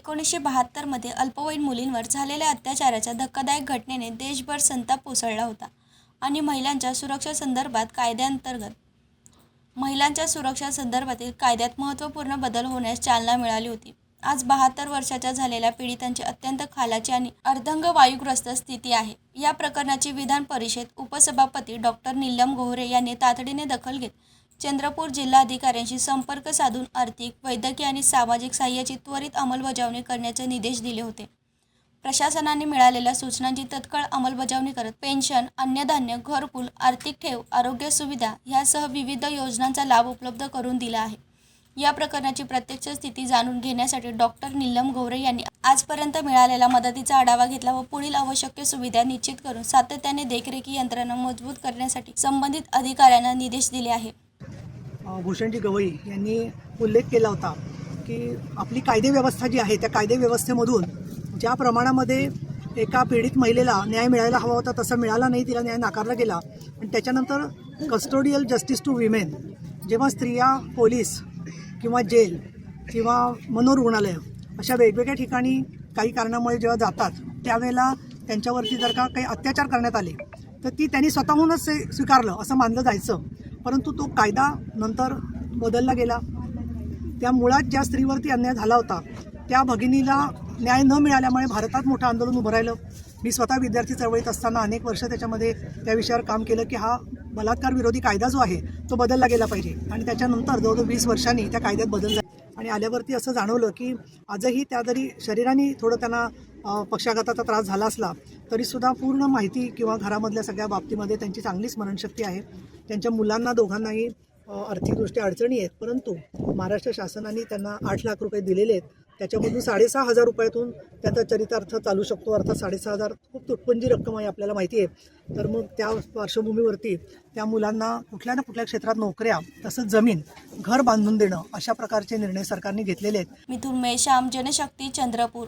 1972 मध्ये अल्पवयीन मुलींवर झालेल्या अत्याचाराच्या धक्कादायक घटनेने देशभर संताप उसळला होता आणि महिलांच्या सुरक्षेसंदर्भात महिलांच्या सुरक्षेसंदर्भातील कायद्यात महत्त्वपूर्ण बदल होण्यास चालना मिळाली होती। आज 72 वर्षाच्या झालेल्या पीडितांची अत्यंत खालाची आणि अर्धांगवायूग्रस्त स्थिती आहे। या प्रकरणाची विधान परिषद उपसभापती डॉक्टर नीलम गोऱ्हे यांनी तातडीने दखल घेत चंद्रपूर जिल्हाधिकाऱ्यांशी संपर्क साधून आर्थिक, वैद्यकीय आणि सामाजिक सहाय्याची त्वरित अंमलबजावणी करण्याचे निर्देश दिले होते। प्रशासनाने मिळालेल्या सूचनांची तत्काळ अंमलबजावणी करत पेन्शन, अन्नधान्य, घरकुल, आर्थिक ठेव, आरोग्य सुविधा यासह विविध योजनांचा लाभ उपलब्ध करून दिला आहे। या प्रकरणाची प्रत्यक्ष स्थिती जाणून घेण्यासाठी डॉक्टर नीलम गोऱ्हे यांनी आजपर्यंत मिळालेल्या मदतीचा आढावा घेतला व पुढील आवश्यक सुविधा निश्चित करून सातत्याने देखरेखी यंत्रणा मजबूत करण्यासाठी संबंधित अधिकाऱ्यांना निर्देश दिले आहे। भूषणजी गवई यांनी उल्लेख केला होता की आपली कायदेव्यवस्था जी आहे त्या कायदेव्यवस्थेमधून ज्या प्रमाणामध्ये एका पीडित महिलेला न्याय मिळायला हवा होता तसा मिळाला नाही, तिला न्याय नाकारला गेला। आणि त्याच्यानंतर कस्टोडियल जस्टिस टू विमेन, जेव्हा स्त्रिया पोलीस किंवा जेल किंवा मनोरुग्णालय अशा वेगवेगळ्या ठिकाणी काही कारणामुळे जेव्हा जातात त्यावेळेला त्यांच्यावरती जर का काही अत्याचार करण्यात आले तर ती त्यांनी स्वतःहूनच स्वीकारलं असं मानलं जायचं। परंतु तो कायदा नंतर बदलला गेला। त्या मुळात ज्या स्त्रीवरती अन्याय झाला होता त्या भगिनीला न्याय न मिळाल्यामुळे भारतात मोठं आंदोलन उभं राहिलं। मी स्वतः विद्यार्थी चळवळीत असताना अनेक वर्ष त्याच्यामध्ये त्या विषयावर काम केलं की हा बलात्कार विरोधी कायदा जो आहे तो बदलला गेला पाहिजे। आणि त्याच्यानंतर जवळजवळ 20 वर्षांनी त्या कायद्यात बदल झाला आणि आल्यावरती असं जाणवलं की आजही त्या जरी शरीराने थोडं त्यांना पक्षाघाताचा त्रास झाला असला तरीसुद्धा पूर्ण माहिती किंवा घरामधल्या सगळ्या बाबतीमध्ये त्यांची चांगली स्मरणशक्ती आहे। त्यांच्या मुलांना दोघांनाही आर्थिकदृष्ट्या अडचणी आहेत, परंतु महाराष्ट्र शासनाने त्यांना 8 लाख रुपये दिलेले आहेत। त्याच्यामधून 6,500 रुपयातून त्याचा चरितार्थ चालू शकतो, अर्थात 6,500 खूप तुटपुंजी रक्कम आहे आपल्याला माहिती आहे। तर मग त्या पार्श्वभूमीवरती त्या मुलांना कुठल्या ना कुठल्या क्षेत्रात नोकऱ्या तसंच जमीन, घर बांधून देणं अशा प्रकारचे निर्णय सरकारने घेतलेले आहेत। मिथुन मेश्याम, जनशक्ती, चंद्रपूर।